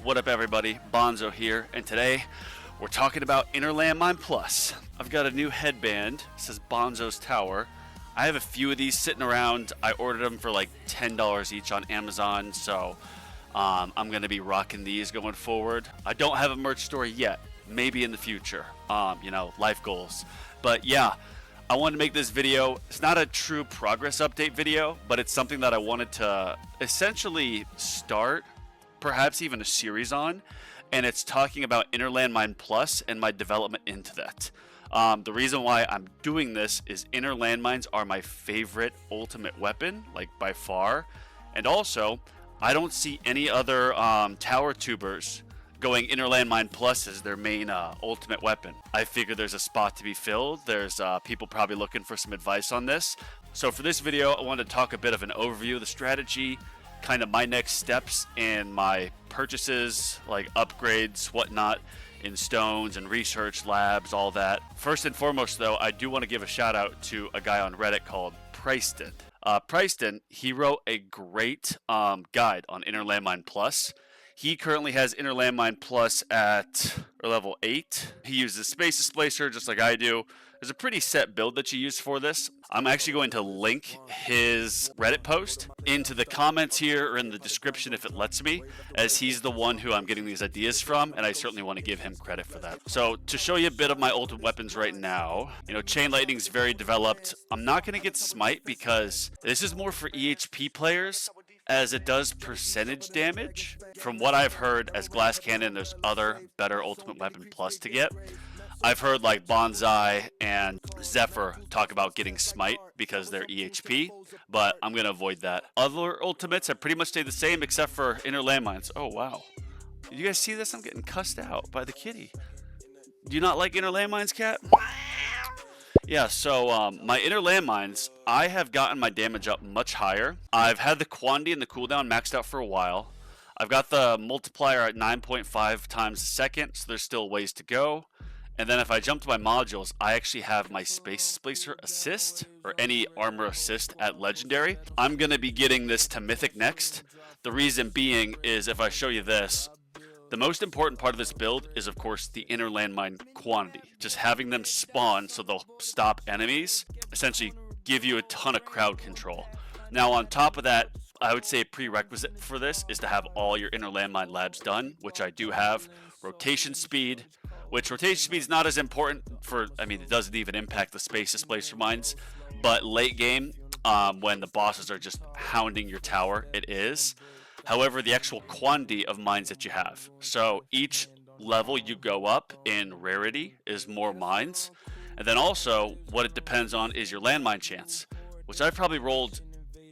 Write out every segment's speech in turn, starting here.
What up everybody, Bonzo here, and today we're talking about Inner Landmine Plus. I've got a new headband, it says Bonzo's Tower. I have a few of these sitting around. I ordered them for like $10 each on Amazon, so I'm going to be rocking these going forward. I don't have a merch store yet, maybe in the future, life goals. But yeah, I wanted to make this video. It's not a true progress update video, but it's something that I wanted to essentially start, perhaps even a series on, and it's talking about Inner Landmine Plus and my development into that. The reason why I'm doing this is Inner Landmines are my favorite ultimate weapon, like by far, and also I don't see any other tower tubers going Inner Landmine Plus as their main ultimate weapon. I figure there's a spot to be filled. There's people probably looking for some advice on this. So for this video, I wanted to talk a bit of an overview of the strategy, kind of my next steps in my purchases, like upgrades, whatnot, in stones and research labs, all that. First and foremost though, I do want to give a shout out to a guy on Reddit called Priesten. Priesten, he wrote a great guide on Inner Landmine Plus. He currently has Inner Landmine Plus at level 8. He uses Space Displacer just like I do. There's a pretty set build that you use for this. I'm actually going to link his Reddit post into the comments here or in the description if it lets me, as he's the one who I'm getting these ideas from, and I certainly want to give him credit for that. So to show you a bit of my ultimate weapons right now, Chain Lightning's very developed. I'm not going to get Smite because this is more for EHP players, as it does percentage damage. From what I've heard, as Glass Cannon, there's other better ultimate weapon plus to get. I've heard like Bonsai and Zephyr talk about getting Smite because they're EHP, but I'm going to avoid that. Other ultimates have pretty much stayed the same except for Inner Landmines. Oh wow. Did you guys see this? I'm getting cussed out by the kitty. Do you not like Inner Landmines, cat? Yeah, so my Inner Landmines, I have gotten my damage up much higher. I've had the quantity and the cooldown maxed out for a while. I've got the multiplier at 9.5 times a second, so there's still ways to go. And then if I jump to my modules, I actually have my Space Displacer assist, or any armor assist at Legendary. I'm going to be getting this to Mythic next. The reason being is if I show you this, the most important part of this build is, of course, the Inner Landmine quantity. Just having them spawn so they'll stop enemies, essentially give you a ton of crowd control. Now, on top of that, I would say a prerequisite for this is to have all your Inner Landmine labs done, which I do have. Rotation speed, which rotation speed is not as important for, it doesn't even impact the Space Displacer mines, but late game, when the bosses are just hounding your tower, it is. However, the actual quantity of mines that you have. So each level you go up in rarity is more mines. And then also what it depends on is your landmine chance, which I've probably rolled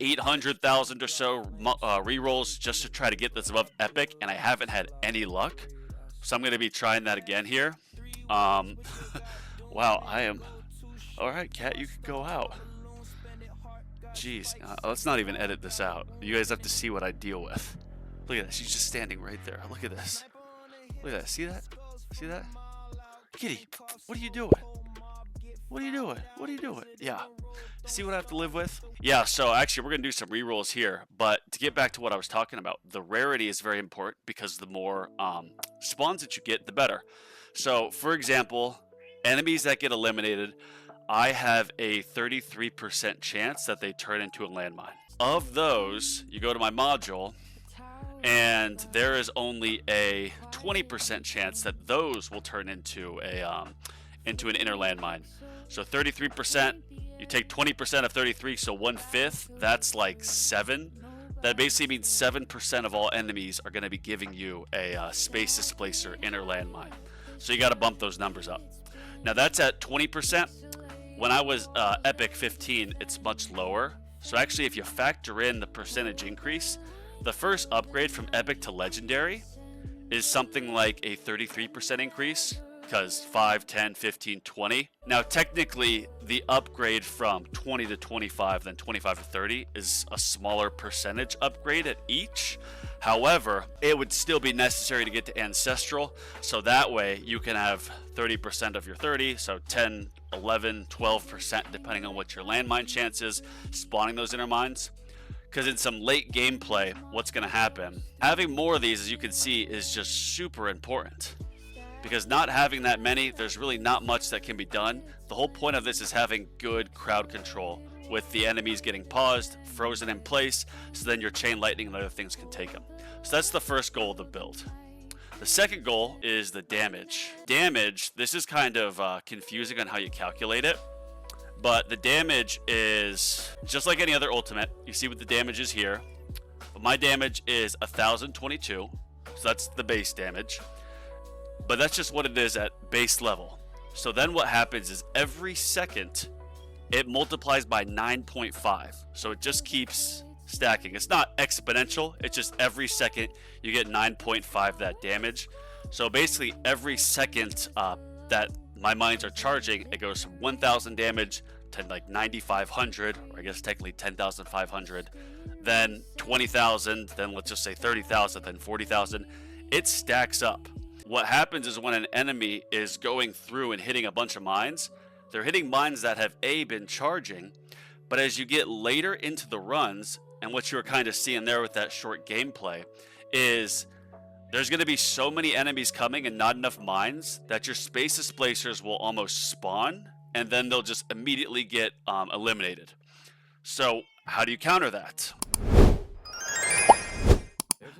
800,000 or so rerolls just to try to get this above epic, and I haven't had any luck. So I'm going to be trying that again here. Wow, I am... Alright, cat, you can go out. Jeez, let's not even edit this out. You guys have to see what I deal with. Look at that. She's just standing right there. Look at this. Look at that. See that? See that? Kitty, what are you doing? What are you doing? What are you doing? Yeah. See what I have to live with? Yeah, so actually we're going to do some rerolls here. But to get back to what I was talking about, the rarity is very important because the more spawns that you get, the better. So, for example, enemies that get eliminated, I have a 33% chance that they turn into a landmine. Of those, you go to my module, and there is only a 20% chance that those will turn into an inner landmine. So 33%, you take 20% of 33, so 1/5, that's like 7. That basically means 7% of all enemies are going to be giving you a Space Displacer inner landmine. So you got to bump those numbers up. Now that's at 20%. When I was Epic 15, it's much lower. So actually, if you factor in the percentage increase, the first upgrade from Epic to Legendary is something like a 33% increase, because 5, 10, 15, 20. Now, technically, the upgrade from 20 to 25, then 25 to 30 is a smaller percentage upgrade at each. However, it would still be necessary to get to Ancestral, so that way you can have 30% of your 30, so 10, 11, 12%, depending on what your landmine chance is, spawning those inner mines. because in some late gameplay, what's going to happen, having more of these, as you can see, is just super important. Because not having that many, there's really not much that can be done. The whole point of this is having good crowd control, with the enemies getting paused, frozen in place, so then your chain lightning and other things can take them. So that's the first goal of the build. The second goal is the damage. Damage, this is kind of confusing on how you calculate it, but the damage is just like any other ultimate. You see what the damage is here. But my damage is 1022, so that's the base damage. But that's just what it is at base level. So then what happens is every second it multiplies by 9.5. So it just keeps stacking. It's not exponential. It's just every second you get 9.5 that damage. So basically every second that my mines are charging, it goes from 1,000 damage to like 9,500, or I guess technically 10,500, then 20,000, then let's just say 30,000, then 40,000. It stacks up. What happens is when an enemy is going through and hitting a bunch of mines, they're hitting mines that have been charging, but as you get later into the runs, and what you were kind of seeing there with that short gameplay, is there's going to be so many enemies coming and not enough mines that your space displacers will almost spawn, and then they'll just immediately get eliminated. So how do you counter that?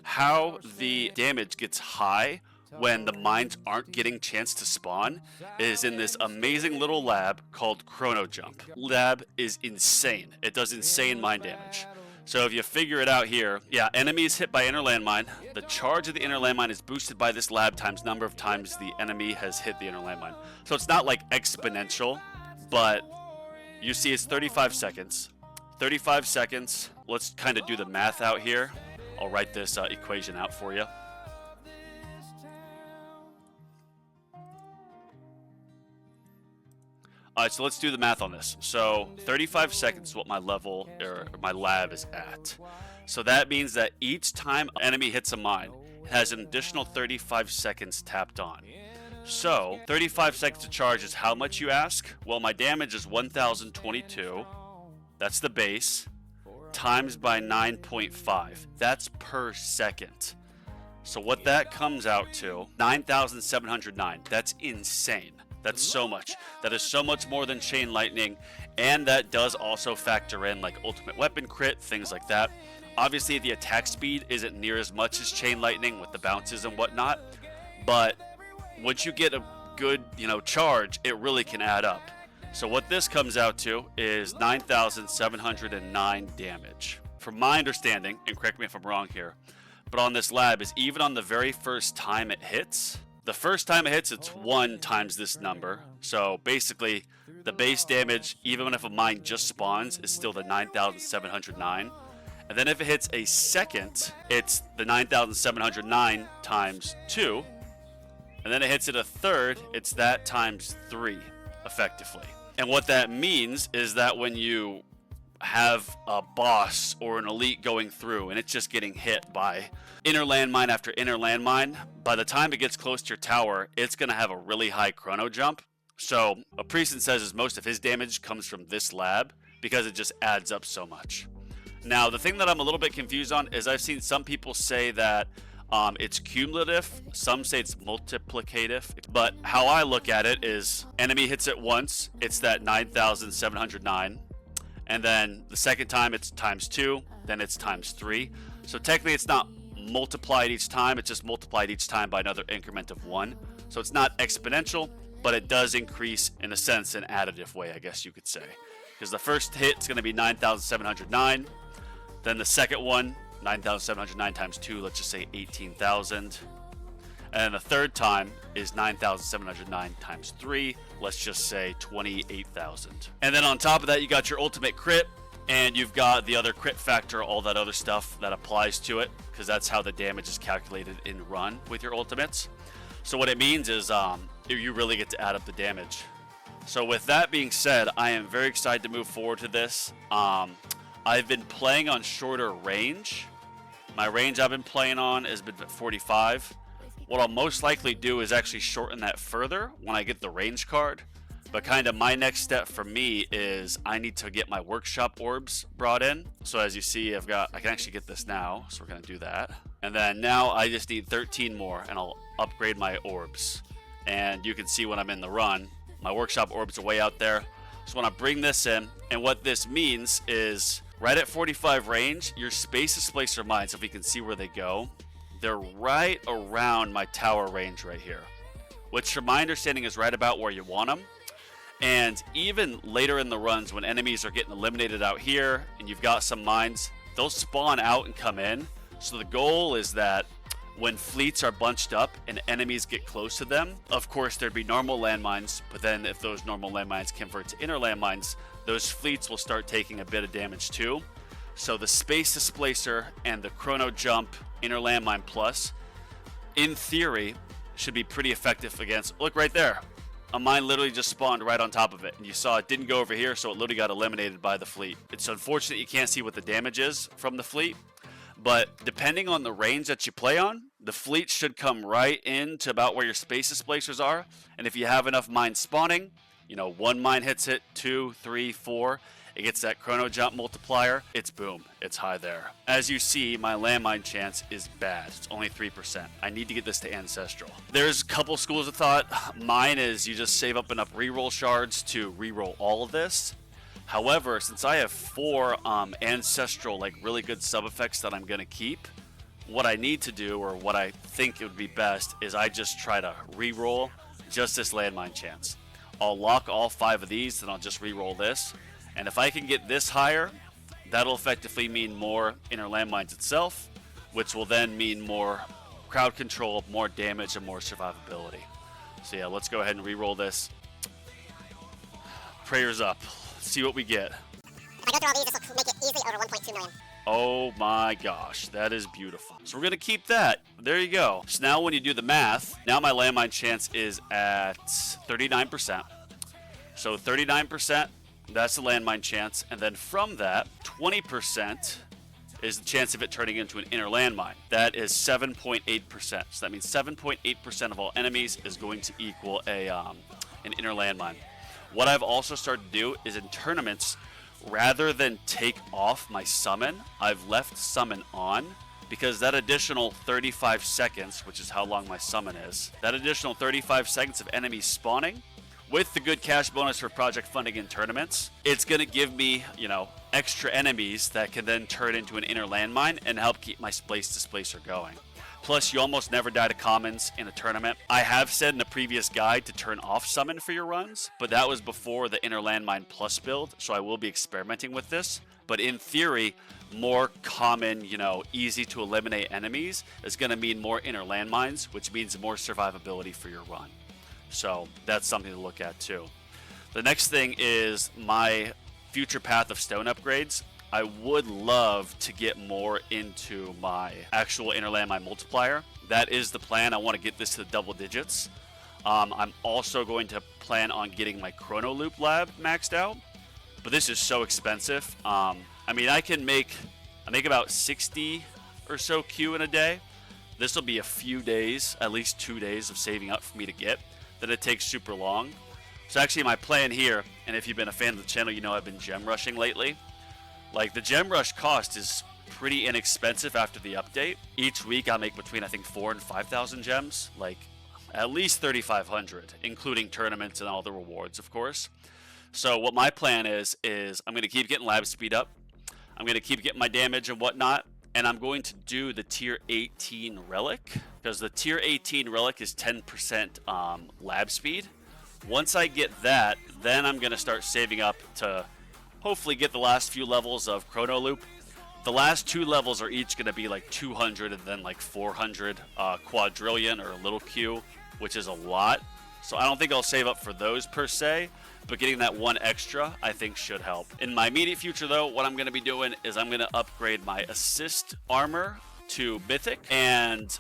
How the damage gets high when the mines aren't getting chance to spawn is in this amazing little lab called Chrono Jump. Lab is insane. It does insane mine damage. So if you figure it out here, yeah, enemies hit by inner landmine. The charge of the inner landmine is boosted by this lab times number of times the enemy has hit the inner landmine. So it's not like exponential, but you see it's 35 seconds. 35 seconds. Let's kind of do the math out here. I'll write this equation out for you. All right, so let's do the math on this. So 35 seconds is what my level, or my lab is at. So that means that each time an enemy hits a mine, it has an additional 35 seconds tapped on. So 35 seconds to charge is how much, you ask? Well, my damage is 1022. That's the base. Times by 9.5. That's per second. So what that comes out to, 9,709. That's insane. That's so much. That is so much more than chain lightning, and that does also factor in like ultimate weapon crit, things like that. Obviously the attack speed isn't near as much as chain lightning with the bounces and whatnot, but once you get a good, charge, it really can add up. So what this comes out to is 9,709 damage. From my understanding, and correct me if I'm wrong here, but on this lab is even on the very first time it hits, the first time it hits, it's 1 times this number. So basically, the base damage, even if a mine just spawns, is still the 9,709. And then if it hits a second, it's the 9,709 times 2. And then it hits it a third, it's that times 3, effectively. And what that means is that when you have a boss or an elite going through and it's just getting hit by inner landmine after inner landmine, by the time it gets close to your tower, it's going to have a really high chrono jump. So a priesten says is most of his damage comes from this lab because it just adds up so much. Now, the thing that I'm a little bit confused on is I've seen some people say that it's cumulative, some say it's multiplicative, but how I look at it is enemy hits it once, it's that 9,709. And then the second time it's times 2, then it's times 3. So technically it's not multiplied each time, it's just multiplied each time by another increment of 1. So it's not exponential, but it does increase in a sense, an additive way, I guess you could say. Because the first hit is going to be 9,709. Then the second one, 9,709 times 2, let's just say 18,000. And then the third time is 9,709 times 3. Let's just say 28,000. And then on top of that, you got your ultimate crit, and you've got the other crit factor, all that other stuff that applies to it, because that's how the damage is calculated in run with your ultimates. So what it means is you really get to add up the damage. So with that being said, I am very excited to move forward to this. I've been playing on shorter range. My range I've been playing on has been 45. What I'll most likely do is actually shorten that further when I get the range card. But kind of my next step for me is I need to get my workshop orbs brought in. So as you see, I can actually get this now. So we're going to do that. And then now I just need 13 more and I'll upgrade my orbs. And you can see when I'm in the run, my workshop orbs are way out there. So when I bring this in, and what this means is right at 45 range, your space displacer mines, if you can see where they go, they're right around my tower range right here, which from my understanding is right about where you want them. And even later in the runs, when enemies are getting eliminated out here and you've got some mines, they'll spawn out and come in. So the goal is that when fleets are bunched up and enemies get close to them, of course there'd be normal landmines, but then if those normal landmines convert to inner landmines, those fleets will start taking a bit of damage too. So the Space Displacer and the Chrono Jump Inner Landmine Plus, in theory, should be pretty effective against, look right there, a mine literally just spawned right on top of it, and you saw it didn't go over here, so it literally got eliminated by the fleet. It's unfortunate you can't see what the damage is from the fleet, but depending on the range that you play on, the fleet should come right in to about where your space displacers are. And if you have enough mines spawning, you know, 1 mine hits it, 2, 3, 4, it gets that chrono jump multiplier, it's boom, it's high there. As you see, my landmine chance is bad. It's only 3%. I need to get this to ancestral. There's a couple schools of thought. Mine is you just save up enough reroll shards to reroll all of this. However, since I have 4 ancestral, like really good sub effects that I'm gonna keep, what I need to do, or what I think it would be best, is I just try to re-roll just this landmine chance. I'll lock all 5 of these, then I'll just re-roll this. And if I can get this higher, that'll effectively mean more inner landmines itself, which will then mean more crowd control, more damage, and more survivability. So yeah, let's go ahead and re-roll this. Prayers up. Let's see what we get. If I go through all these, this will make it easily over 1.2 million. Oh my gosh, that is beautiful. So we're going to keep that. There you go. So now when you do the math, now my landmine chance is at 39%. So 39%, that's the landmine chance. And then from that, 20% is the chance of it turning into an inner landmine. That is 7.8%. So that means 7.8% of all enemies is going to equal an inner landmine. What I've also started to do is in tournaments, rather than take off my summon, I've left summon on, because that additional 35 seconds, which is how long my summon is, that additional 35 seconds of enemies spawning, with the good cash bonus for project funding in tournaments, it's going to give me, you know, extra enemies that can then turn into an inner landmine and help keep my space displacer going. Plus, you almost never die to commons in a tournament. I have said in a previous guide to turn off summon for your runs, but that was before the Inner Landmine Plus build, so I will be experimenting with this. But in theory, more common, you know, easy to eliminate enemies is going to mean more Inner Landmines, which means more survivability for your run. So that's something to look at too. The next thing is my future path of stone upgrades. I would love to get more into my actual inner landmine multiplier. That is the plan. I want to get this to the double digits. I'm also going to plan on getting my Chrono Loop Lab maxed out, but this is so expensive. I mean, I make about 60 or so Q in a day. This will be a few days, at least 2 days of saving up for me to get. Then it takes super long. So actually my plan here, and if you've been a fan of the channel, you know I've been gem rushing lately. Like, the gem rush cost is pretty inexpensive after the update. Each week I make between, I think, 4,000 and 5,000 gems, like at least 3,500, including tournaments and all the rewards, of course. So what my plan is I'm going to keep getting lab speed up. I'm going to keep getting my damage and whatnot, and I'm going to do the tier 18 relic, because the tier 18 relic is 10% lab speed. Once I get that, then I'm going to start saving up to hopefully get the last few levels of Chrono Loop. The last 2 levels are each going to be like 200 and then like 400 quadrillion or little Q, which is a lot. So I don't think I'll save up for those per se, but getting that 1 extra I think should help. In my immediate future though, what I'm going to be doing is I'm going to upgrade my assist armor to mythic, and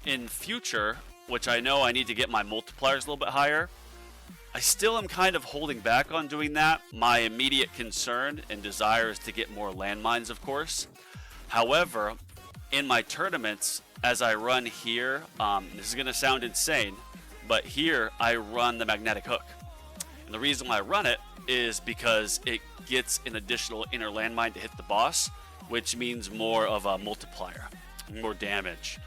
in future, which I know I need to get my multipliers a little bit higher, I still am kind of holding back on doing that. My immediate concern and desire is to get more landmines, of course. However, in my tournaments, as I run here, this is going to sound insane, but here I run the magnetic hook. And the reason why I run it is because it gets an additional inner landmine to hit the boss, which means more of a multiplier, more damage.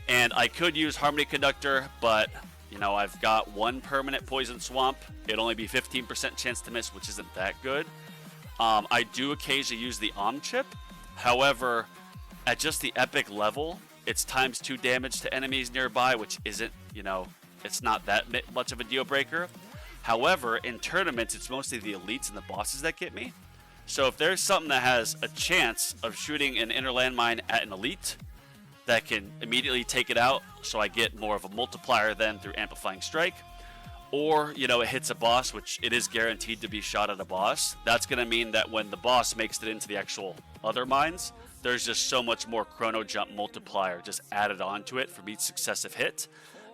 And I could use Harmony Conductor, but you know, I've got one permanent Poison Swamp. It'd only be 15% chance to miss, which isn't that good. I do occasionally use the Chip. However, at just the epic level, it's ×2 damage to enemies nearby, which isn't, you know, it's not that much of a deal breaker. However, in tournaments, it's mostly the elites and the bosses that get me. So if there's something that has a chance of shooting an inner landmine at an elite that can immediately take it out, so I get more of a multiplier then through Amplifying Strike, or, you know, it hits a boss, which it is guaranteed to be shot at a boss, that's going to mean that when the boss makes it into the actual other mines, there's just so much more Chrono Jump multiplier just added onto it from each successive hit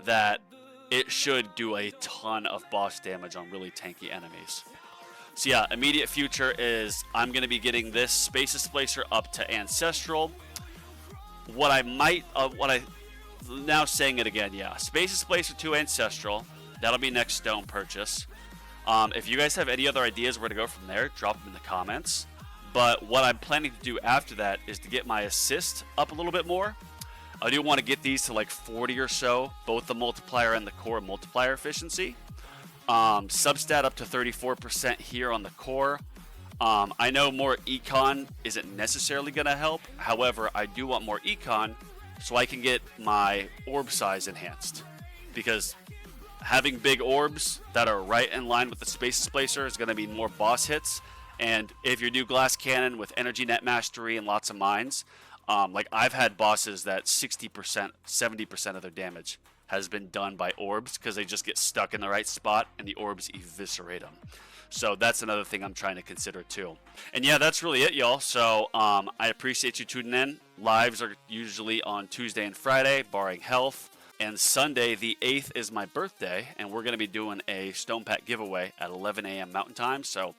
that it should do a ton of boss damage on really tanky enemies. So yeah, immediate future is I'm going to be getting this Space Displacer up to Ancestral. What I might, now saying it again, yeah, Space Displacer to Ancestral. That'll be next stone purchase. If you guys have any other ideas where to go from there, drop them in the comments. But what I'm planning to do after that is to get my assist up a little bit more. I do want to get these to like 40 or so, both the multiplier and the core multiplier efficiency. Substat up to 34% here on the core. I know more econ isn't necessarily going to help. However, I do want more econ so I can get my orb size enhanced. Because having big orbs that are right in line with the Space Displacer is going to mean more boss hits. And if you do Glass Cannon with Energy Net Mastery and lots of mines, like I've had bosses that 60%, 70% of their damage has been done by orbs because they just get stuck in the right spot and the orbs eviscerate them. So that's another thing I'm trying to consider too. And yeah, that's really it, y'all. So I appreciate you tuning in. Lives are usually on Tuesday and Friday, barring health. And Sunday, the 8th, is my birthday, and we're going to be doing a Stone Pack giveaway at 11 a.m. Mountain Time. So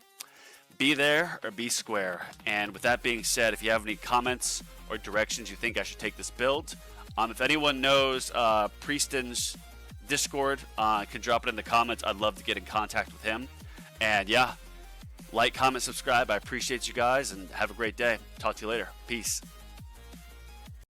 be there or be square. And with that being said, if you have any comments or directions you think I should take this build, if anyone knows Priesten's Discord, can drop it in the comments. I'd love to get in contact with him. And yeah, like, comment, subscribe. I appreciate you guys, and have a great day. Talk to you later. Peace.